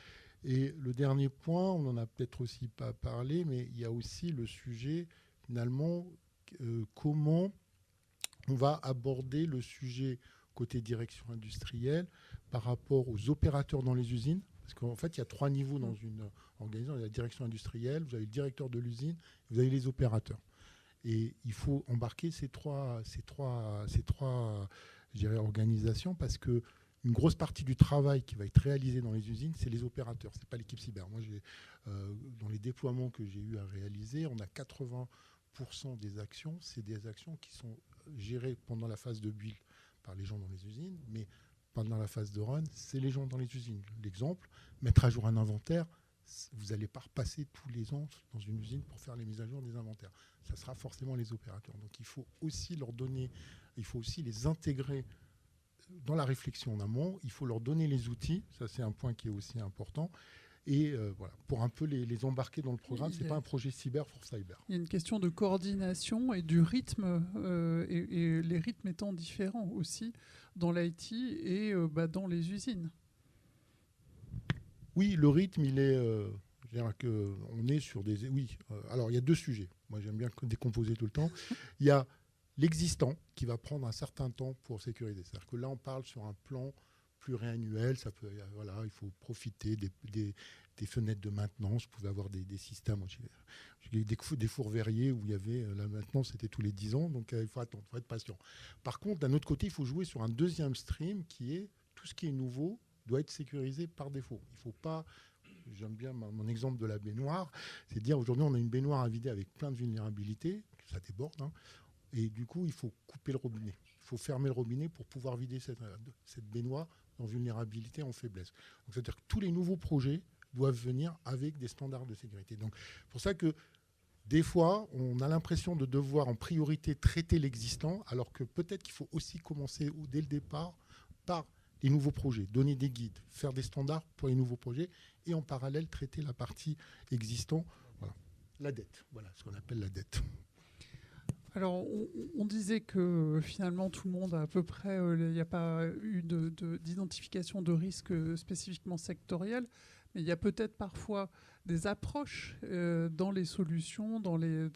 S3: Et le dernier point, on n'en a peut-être aussi pas parlé, mais il y a aussi le sujet, finalement, comment on va aborder le sujet côté direction industrielle par rapport aux opérateurs dans les usines. Parce qu'en fait, il y a 3 niveaux dans une organisation. Il y a la direction industrielle, vous avez le directeur de l'usine, vous avez les opérateurs. Et il faut embarquer ces trois je dirais, organisations parce que une grosse partie du travail qui va être réalisé dans les usines, c'est les opérateurs, c'est pas l'équipe cyber. Moi, dans les déploiements que j'ai eu à réaliser, on a 80% des actions, c'est des actions qui sont gérées pendant la phase de build par les gens dans les usines, mais pendant la phase de run, c'est les gens dans les usines. L'exemple, mettre à jour un inventaire, vous n'allez pas repasser tous les ans dans une usine pour faire les mises à jour des inventaires. Ça sera forcément les opérateurs. Donc il faut aussi leur donner, il faut aussi les intégrer dans la réflexion en amont, il faut leur donner les outils, ça c'est un point qui est aussi important, et voilà, pour un peu les embarquer dans le programme. C'est pas un projet cyber for cyber.
S1: Il y a une question de coordination et du rythme, et les rythmes étant différents aussi dans l'IT et dans les usines.
S3: Oui, le rythme, il est... je dirais qu'on est sur des... Oui, alors il y a 2 sujets. Moi j'aime bien décomposer tout le temps. Il y a l'existant qui va prendre un certain temps pour sécuriser. C'est-à-dire que là, on parle sur un plan pluriannuel. Ça peut, voilà, il faut profiter des fenêtres de maintenance. Vous pouvez avoir des systèmes. J'ai eu des fours verriers où il y avait la maintenance, c'était tous les 10 ans. Donc il faut attendre, il faut être patient. Par contre, d'un autre côté, il faut jouer sur un deuxième stream qui est tout ce qui est nouveau doit être sécurisé par défaut. Il ne faut pas... J'aime bien mon exemple de la baignoire. C'est de dire aujourd'hui, on a une baignoire à vider avec plein de vulnérabilités. Ça déborde, hein. Et du coup, il faut couper le robinet. Il faut fermer le robinet pour pouvoir vider cette baignoire en vulnérabilité, en faiblesse. Donc, c'est-à-dire que tous les nouveaux projets doivent venir avec des standards de sécurité. Donc, c'est pour ça que des fois, on a l'impression de devoir en priorité traiter l'existant, alors que peut-être qu'il faut aussi commencer dès le départ par les nouveaux projets, donner des guides, faire des standards pour les nouveaux projets et en parallèle traiter la partie existante. Voilà. La dette, voilà ce qu'on appelle la dette.
S1: Alors, on disait que finalement, tout le monde, à peu près, il n'y a pas eu d'identification de risque spécifiquement sectoriel, mais il y a peut-être parfois des approches dans les solutions, dans les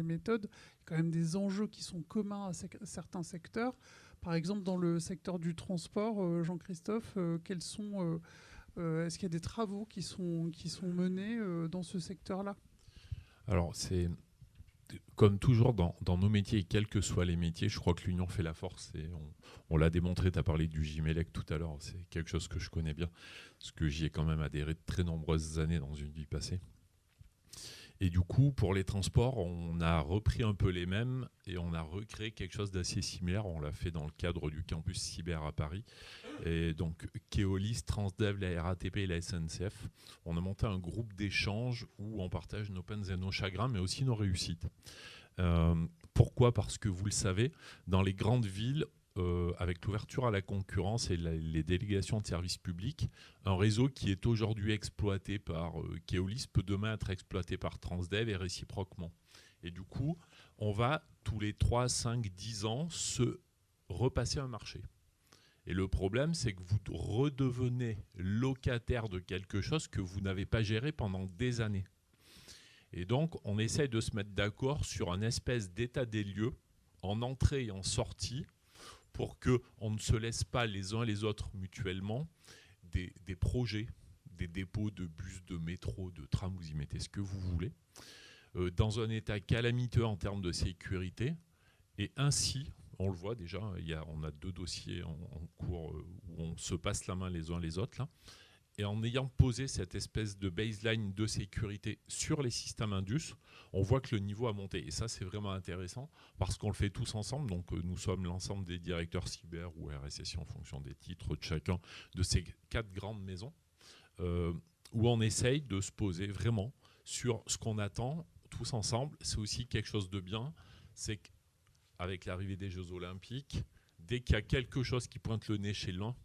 S1: méthodes. Il y a quand même des enjeux qui sont communs à certains secteurs. Par exemple, dans le secteur du transport, Jean-Christophe, est-ce qu'il y a des travaux qui sont menés dans ce secteur-là ?
S4: Alors, c'est... Comme toujours dans nos métiers, quels que soient les métiers, je crois que l'union fait la force. Et on l'a démontré, tu as parlé du Gimélec tout à l'heure, c'est quelque chose que je connais bien, parce que j'y ai quand même adhéré de très nombreuses années dans une vie passée. Et du coup, pour les transports, on a repris un peu les mêmes et on a recréé quelque chose d'assez similaire. On l'a fait dans le cadre du campus cyber à Paris. Et donc, Keolis, Transdev, la RATP et la SNCF, on a monté un groupe d'échange où on partage nos peines et nos chagrins, mais aussi nos réussites. Pourquoi ? Parce que vous le savez, dans les grandes villes, avec l'ouverture à la concurrence et les délégations de services publics, un réseau qui est aujourd'hui exploité par Keolis peut demain être exploité par Transdev et réciproquement. Et du coup, on va tous les 3, 5, 10 ans se repasser un marché. Et le problème, c'est que vous redevenez locataire de quelque chose que vous n'avez pas géré pendant des années. Et donc, on essaye de se mettre d'accord sur un espèce d'état des lieux en entrée et en sortie pour qu'on ne se laisse pas les uns les autres mutuellement des projets, des dépôts de bus, de métro, de tram, vous y mettez ce que vous voulez, dans un état calamiteux en termes de sécurité. Et ainsi, on le voit déjà, on a 2 dossiers en cours où on se passe la main les uns les autres, là. Et en ayant posé cette espèce de baseline de sécurité sur les systèmes Indus, on voit que le niveau a monté. Et ça, c'est vraiment intéressant parce qu'on le fait tous ensemble. Donc, nous sommes l'ensemble des directeurs cyber ou RSSI en fonction des titres de chacun de ces 4 grandes maisons où on essaye de se poser vraiment sur ce qu'on attend tous ensemble. C'est aussi quelque chose de bien, c'est qu'avec l'arrivée des Jeux Olympiques, dès qu'il y a quelque chose qui pointe le nez chez l'un,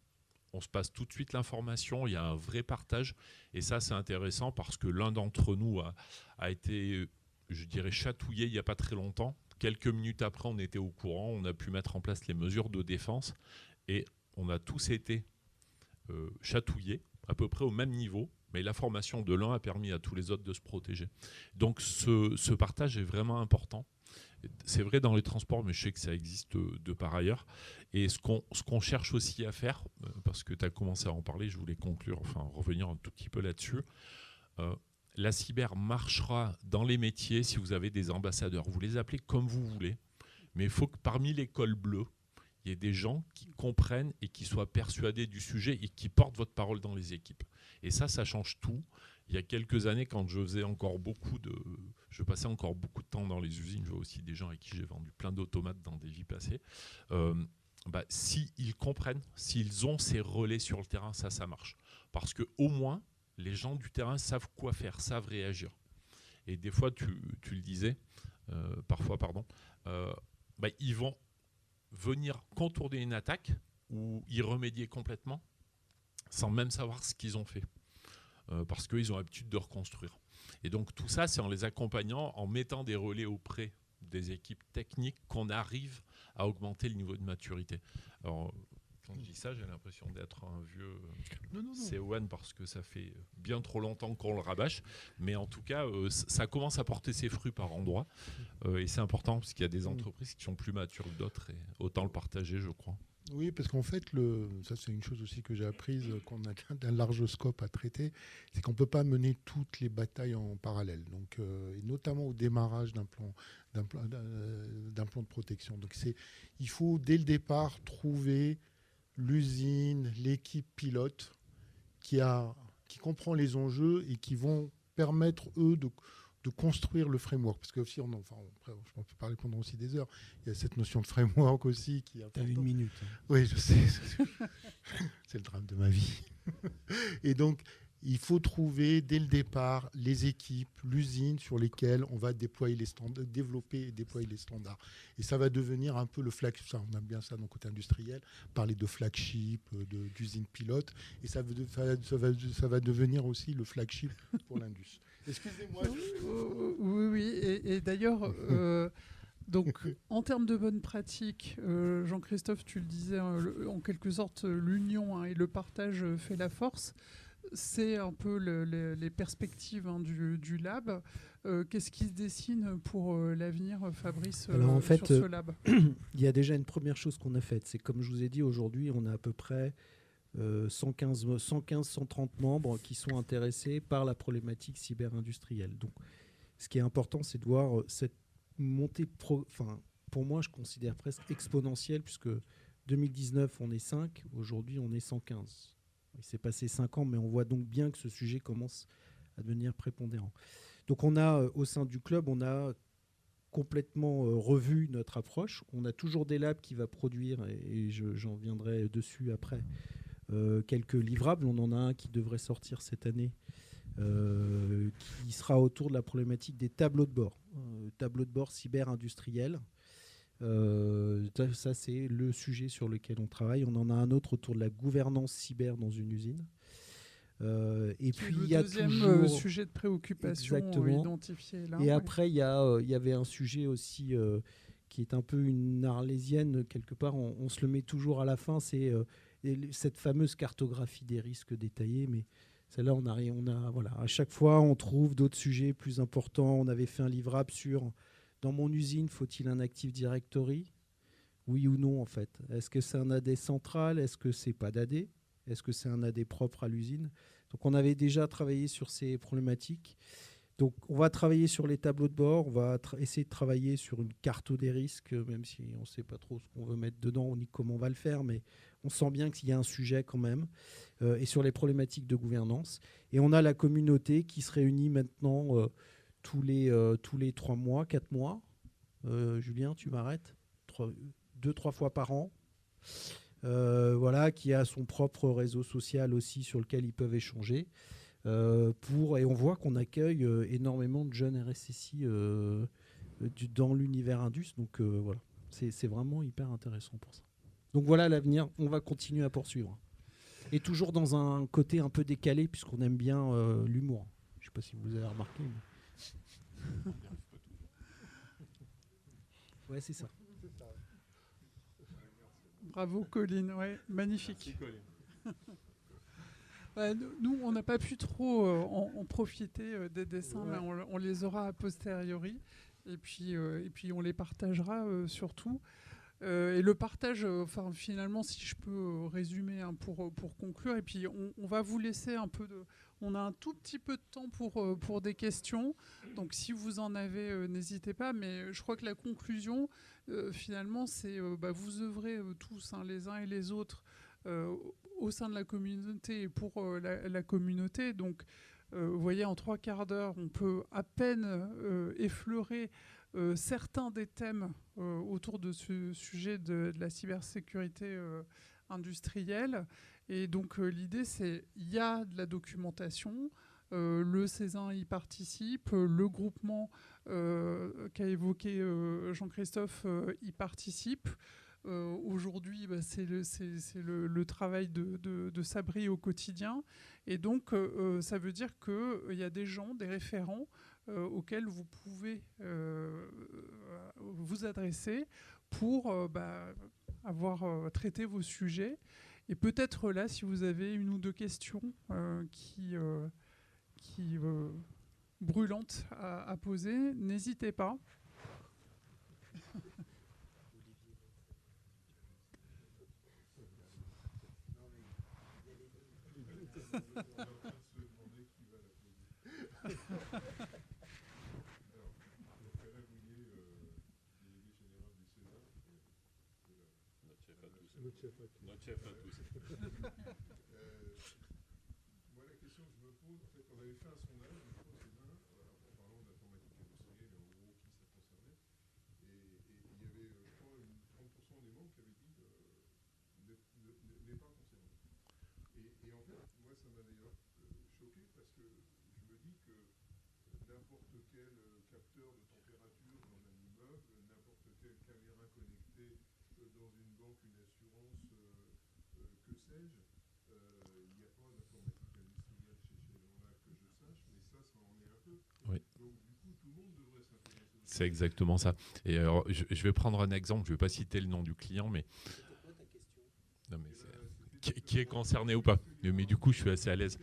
S4: on se passe tout de suite l'information, il y a un vrai partage. Et ça, c'est intéressant parce que l'un d'entre nous a été, je dirais, chatouillé il n'y a pas très longtemps. Quelques minutes après, on était au courant, on a pu mettre en place les mesures de défense et on a tous été chatouillés à peu près au même niveau Mais la formation de l'un a permis à tous les autres de se protéger. Donc ce partage est vraiment important. C'est vrai dans les transports, mais je sais que ça existe de par ailleurs. Et ce qu'on cherche aussi à faire, parce que tu as commencé à en parler, je voulais conclure, enfin revenir un tout petit peu là-dessus. La cyber marchera dans les métiers si vous avez des ambassadeurs. Vous les appelez comme vous voulez, mais il faut que parmi les cols bleus, il y ait des gens qui comprennent et qui soient persuadés du sujet et qui portent votre parole dans les équipes. Et ça change tout. Il y a quelques années, quand je passais encore beaucoup de temps dans les usines, je vois aussi des gens à qui j'ai vendu plein d'automates dans des vies passées. S'ils comprennent, s'ils ont ces relais sur le terrain, ça marche. Parce qu'au moins, les gens du terrain savent quoi faire, savent réagir. Et des fois, tu le disais, ils vont venir contourner une attaque ou y remédier complètement sans même savoir ce qu'ils ont fait. Parce qu'ils ont l'habitude de reconstruire. Et donc tout ça, c'est en les accompagnant, en mettant des relais auprès des équipes techniques qu'on arrive à augmenter le niveau de maturité. Alors, quand je dis ça, j'ai l'impression d'être un vieux CON parce que ça fait bien trop longtemps qu'on le rabâche. Mais en tout cas, ça commence à porter ses fruits par endroits. Et c'est important parce qu'il y a des entreprises qui sont plus matures que d'autres. Et autant le partager, je crois.
S3: Oui, parce qu'en fait, ça c'est une chose aussi que j'ai apprise, qu'on a un large scope à traiter, c'est qu'on ne peut pas mener toutes les batailles en parallèle, donc, et notamment au démarrage d'un plan de protection. Donc il faut dès le départ trouver l'usine, l'équipe pilote qui comprend les enjeux et qui vont permettre, eux, de construire le framework. Parce que aussi, on peut parler pendant aussi des heures, il y a cette notion de framework aussi qui est importante.
S2: T'as 1 minute.
S3: Oui, je sais. C'est le drame de ma vie. Et donc, il faut trouver dès le départ les équipes, l'usine sur lesquelles on va déployer les standards, développer et déployer les standards. Et ça va devenir un peu le flagship. On aime bien ça dans le côté industriel, parler de flagship, d'usine pilote. Et ça va devenir aussi le flagship pour l'Indus. Excusez-moi.
S1: Oui. Et d'ailleurs, donc, en termes de bonnes pratiques, Jean-Christophe, tu le disais, en quelque sorte, l'union et le partage fait la force. C'est un peu les perspectives du lab. Qu'est-ce qui se dessine pour l'avenir, Fabrice,
S2: Alors, en fait,
S1: sur ce lab?
S2: Il y a déjà une première chose qu'on a faite. C'est comme je vous ai dit, aujourd'hui, on a à peu près 115-130 membres qui sont intéressés par la problématique cyber-industrielle. Donc, ce qui est important, c'est de voir cette montée, pour moi, je considère presque exponentielle, puisque 2019, on est 5, aujourd'hui, on est 115. Il s'est passé 5 ans, mais on voit donc bien que ce sujet commence à devenir prépondérant. Donc, on a, au sein du club, on a complètement revu notre approche. On a toujours des labs qui va produire, et j'en viendrai dessus après, quelques livrables. On en a un qui devrait sortir cette année, qui sera autour de la problématique des tableaux de bord. Tableaux de bord cyber-industriels. Ça, c'est le sujet sur lequel on travaille. On en a un autre autour de la gouvernance cyber dans une usine. Et puis il y a
S1: deuxième
S2: toujours
S1: sujet de préoccupation identifié là.
S2: Et après, il y avait un sujet aussi qui est un peu une arlésienne quelque part. On se le met toujours à la fin. C'est cette fameuse cartographie des risques détaillés. Mais celle-là, voilà. À chaque fois, on trouve d'autres sujets plus importants. On avait fait un livrable sur dans mon usine, faut-il un Active Directory? Oui ou non, en fait. Est-ce que c'est un AD central? Est-ce que c'est pas d'AD? Est-ce que c'est un AD propre à l'usine? Donc, on avait déjà travaillé sur ces problématiques. Donc, on va travailler sur les tableaux de bord. On va essayer de travailler sur une carte des risques, même si on ne sait pas trop ce qu'on veut mettre dedans ni comment on va le faire. Mais on sent bien qu'il y a un sujet quand même. Et sur les problématiques de gouvernance. Et on a la communauté qui se réunit maintenant tous les 3 mois, 4 mois. Julien, tu m'arrêtes 2-3 fois par an. Voilà, qui a son propre réseau social aussi sur lequel ils peuvent échanger. Et on voit qu'on accueille énormément de jeunes RSSI dans l'univers Indus. Donc voilà, c'est vraiment hyper intéressant pour ça. Donc voilà l'avenir, on va continuer à poursuivre. Et toujours dans un côté un peu décalé, puisqu'on aime bien l'humour. Je ne sais pas si vous avez remarqué. Mais... Ouais, c'est ça.
S1: Bravo Colline, ouais, magnifique.
S4: Merci, Colline.
S1: Nous, on n'a pas pu trop en profiter des dessins, mais on les aura a posteriori. Et puis on les partagera surtout. Et le partage, finalement, si je peux résumer pour conclure, et puis on va vous laisser un peu de... On a un tout petit peu de temps pour des questions, donc si vous en avez, n'hésitez pas, mais je crois que la conclusion, finalement, c'est vous œuvrez tous, les uns et les autres, au sein de la communauté et pour la communauté. Donc, vous voyez, en 3/4 d'heure, on peut à peine effleurer certains des thèmes autour de ce sujet de la cybersécurité industrielle. Et donc l'idée, c'est il y a de la documentation, le Césin y participe, le groupement qu'a évoqué Jean-Christophe y participe. Aujourd'hui, c'est le travail de Sabri au quotidien. Et donc, ça veut dire qu'il y a des gens, des référents auxquels vous pouvez vous adresser pour avoir traité vos sujets. Et peut-être là, si vous avez une ou deux questions qui brûlantes à poser, n'hésitez pas.
S4: Notre chef à tous.
S5: Moi, la question que je me pose, en fait, on avait fait un sondage, en parlant d'informatique industrielle, en gros, qui ça concernait. Et il y avait, je crois, 30% des membres qui avaient dit n'est pas concerné. Et en fait, moi, ça m'a d'ailleurs choqué parce que je me dis que n'importe quel capteur de température dans un immeuble, n'importe quelle caméra connectée dans une banque, une assurance, que sais-je, il n'y a pas d'informatique industrielle chez ces gens-là que je sache, mais ça en est un peu.
S4: Oui.
S5: Donc du coup, tout le monde devrait s'intéresser.
S4: C'est exactement ça. Et alors, je vais prendre un exemple, je ne vais pas citer le nom du client, mais... Non, mais qui est concerné ou pas. Mais du coup, je suis assez à l'aise.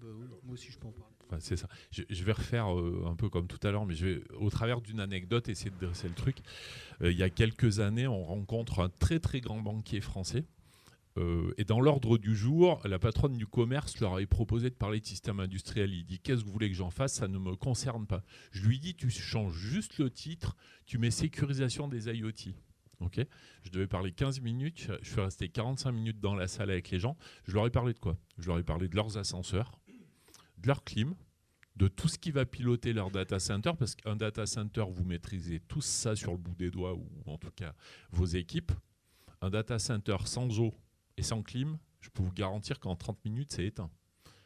S2: Oui, moi aussi je peux en parler.
S4: Enfin, c'est ça. Je vais refaire un peu comme tout à l'heure, mais je vais, au travers d'une anecdote, essayer de dresser le truc. Il y a quelques années, on rencontre un très très grand banquier français. Et dans l'ordre du jour, la patronne du commerce leur avait proposé de parler de système industriel. Il dit: qu'est-ce que vous voulez que j'en fasse? Ça ne me concerne pas. Je lui dis: tu changes juste le titre, tu mets sécurisation des IoT. Okay, je devais parler 15 minutes, je suis resté 45 minutes dans la salle avec les gens. Je leur ai parlé de quoi? Je leur ai parlé de leurs ascenseurs, de leur clim, de tout ce qui va piloter leur data center, parce qu'un data center, vous maîtrisez tout ça sur le bout des doigts, ou en tout cas vos équipes. Un data center sans eau et sans clim, je peux vous garantir qu'en 30 minutes, c'est éteint.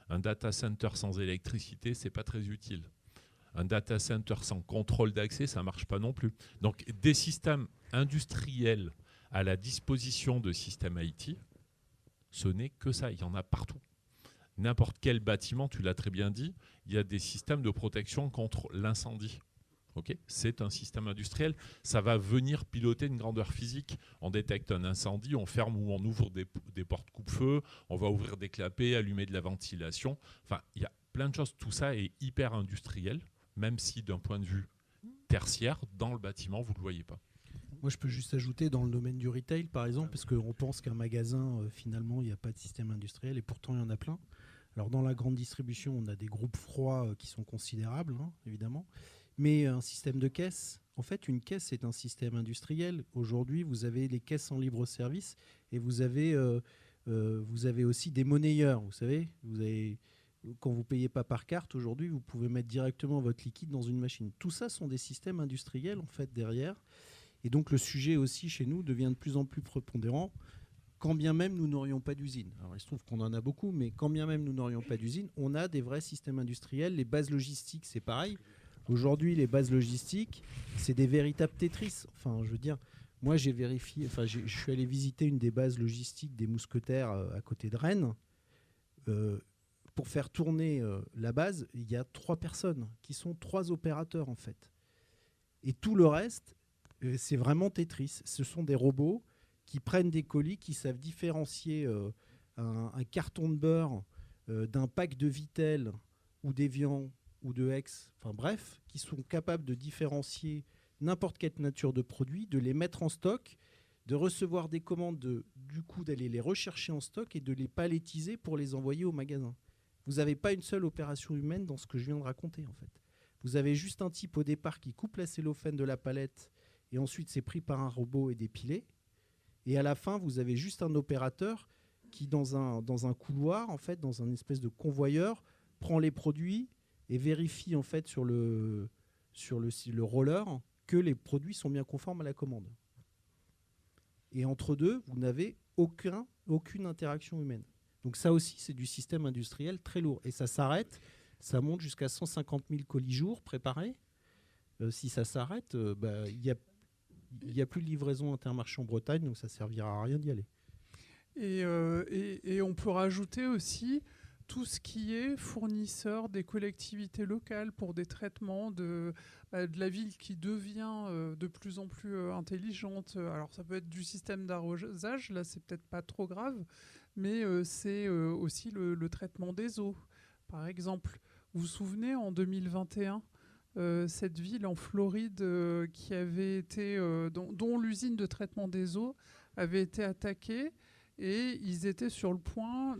S4: Un data center sans électricité, c'est pas très utile. Un data center sans contrôle d'accès, ça ne marche pas non plus. Donc des systèmes industriels à la disposition de systèmes IT, ce n'est que ça, il y en a partout. N'importe quel bâtiment, tu l'as très bien dit, il y a des systèmes de protection contre l'incendie. Okay, c'est un système industriel, ça va venir piloter une grandeur physique. On détecte un incendie, on ferme ou on ouvre des portes coupe-feu, on va ouvrir des clapets, allumer de la ventilation. Enfin, il y a plein de choses. Tout ça est hyper industriel, même si d'un point de vue tertiaire, dans le bâtiment, vous ne le voyez pas.
S2: Moi, je peux juste ajouter dans le domaine du retail, par exemple, parce qu'on pense qu'un magasin, finalement, il n'y a pas de système industriel, et pourtant, il y en a plein. Alors, dans la grande distribution, on a des groupes froids qui sont considérables, évidemment. Mais un système de caisse, en fait, une caisse, c'est un système industriel. Aujourd'hui, vous avez les caisses en libre service et vous avez aussi des monnayeurs. Vous savez, quand vous ne payez pas par carte, aujourd'hui, vous pouvez mettre directement votre liquide dans une machine. Tout ça sont des systèmes industriels, en fait, derrière. Et donc, le sujet aussi, chez nous, devient de plus en plus prépondérant, quand bien même nous n'aurions pas d'usine. Alors, il se trouve qu'on en a beaucoup, mais quand bien même nous n'aurions pas d'usine, on a des vrais systèmes industriels. Les bases logistiques, c'est pareil. Aujourd'hui, les bases logistiques, c'est des véritables Tetris. Enfin, je veux dire, moi, j'ai vérifié. Enfin, je suis allé visiter une des bases logistiques des Mousquetaires à côté de Rennes. pour faire tourner la base, il y a 3 personnes qui sont 3 opérateurs en fait. Et tout le reste, c'est vraiment Tetris. Ce sont des robots qui prennent des colis, qui savent différencier un carton de beurre d'un pack de Vittel ou d'Evian ou de Hex, enfin bref, qui sont capables de différencier n'importe quelle nature de produit, de les mettre en stock, de recevoir des commandes, du coup d'aller les rechercher en stock et de les palettiser pour les envoyer au magasin. Vous n'avez pas une seule opération humaine dans ce que je viens de raconter en fait. Vous avez juste un type au départ qui coupe la cellophane de la palette et ensuite c'est pris par un robot et dépilé. Et à la fin, vous avez juste un opérateur qui, dans un couloir, en fait, dans un espèce de convoyeur, prend les produits et vérifie en fait sur le roller que les produits sont bien conformes à la commande. Et entre deux, vous n'avez aucune interaction humaine. Donc ça aussi, c'est du système industriel très lourd. Et ça s'arrête, ça monte jusqu'à 150 000 colis jour préparés. Si ça s'arrête, il n'y a plus de livraison Intermarché en Bretagne, donc ça ne servira à rien d'y aller.
S1: Et on peut rajouter aussi tout ce qui est fournisseur des collectivités locales pour des traitements de la ville qui devient de plus en plus intelligente. Alors ça peut être du système d'arrosage, là c'est peut-être pas trop grave, mais c'est aussi le traitement des eaux. Par exemple, vous vous souvenez en 2021, cette ville en Floride qui avait été, dont l'usine de traitement des eaux avait été attaquée. Et ils étaient sur le point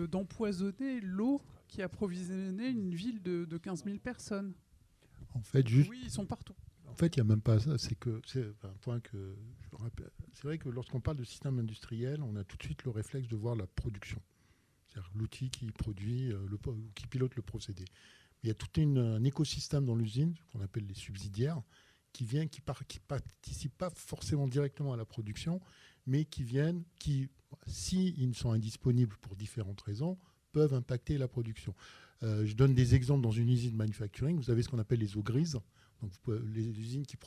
S1: d'empoisonner l'eau qui approvisionnait une ville de 15 000 personnes.
S3: En fait,
S1: oui, ils sont partout.
S3: En fait, il n'y a même pas ça. C'est un point que je rappelle. C'est vrai que lorsqu'on parle de système industriel, on a tout de suite le réflexe de voir la production. C'est-à-dire l'outil qui produit, qui pilote le procédé. Mais il y a tout un écosystème dans l'usine, qu'on appelle les subsidiaires, qui participent pas forcément directement à la production, mais qui, s'ils sont indisponibles pour différentes raisons, peuvent impacter la production. Je donne des exemples dans une usine de manufacturing. Vous avez ce qu'on appelle les eaux grises. Donc, les usines qui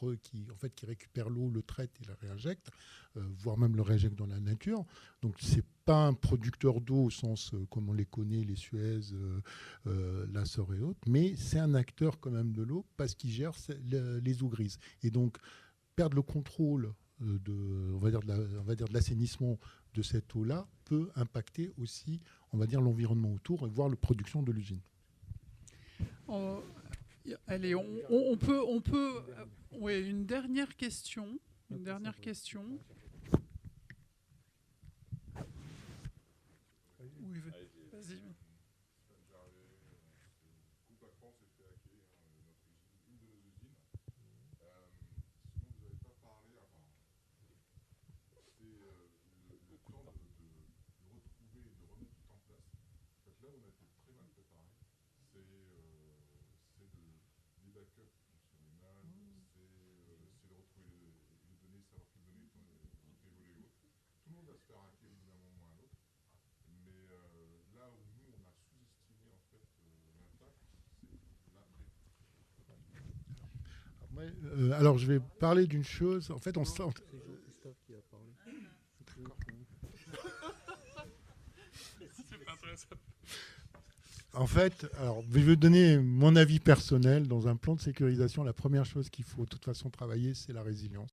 S3: récupèrent l'eau, le traitent et la réinjectent, voire même le réinjectent dans la nature. Donc, ce n'est pas un producteur d'eau au sens comme on les connaît, les Suez, l'Assor et autres, mais c'est un acteur quand même de l'eau parce qu'il gère les eaux grises. Et donc, perdre le contrôle on va dire de l'assainissement de cette eau-là peut impacter aussi, on va dire, l'environnement autour et voire la production de l'usine.
S1: Allez, on peut oui, une dernière question. Oui, vas-y.
S3: Alors, je vais parler d'une chose. En fait, on sent.
S2: C'est Jean-Christophe qui a parlé.
S3: En fait, alors, je vais donner mon avis personnel. Dans un plan de sécurisation, la première chose qu'il faut de toute façon travailler, c'est la résilience.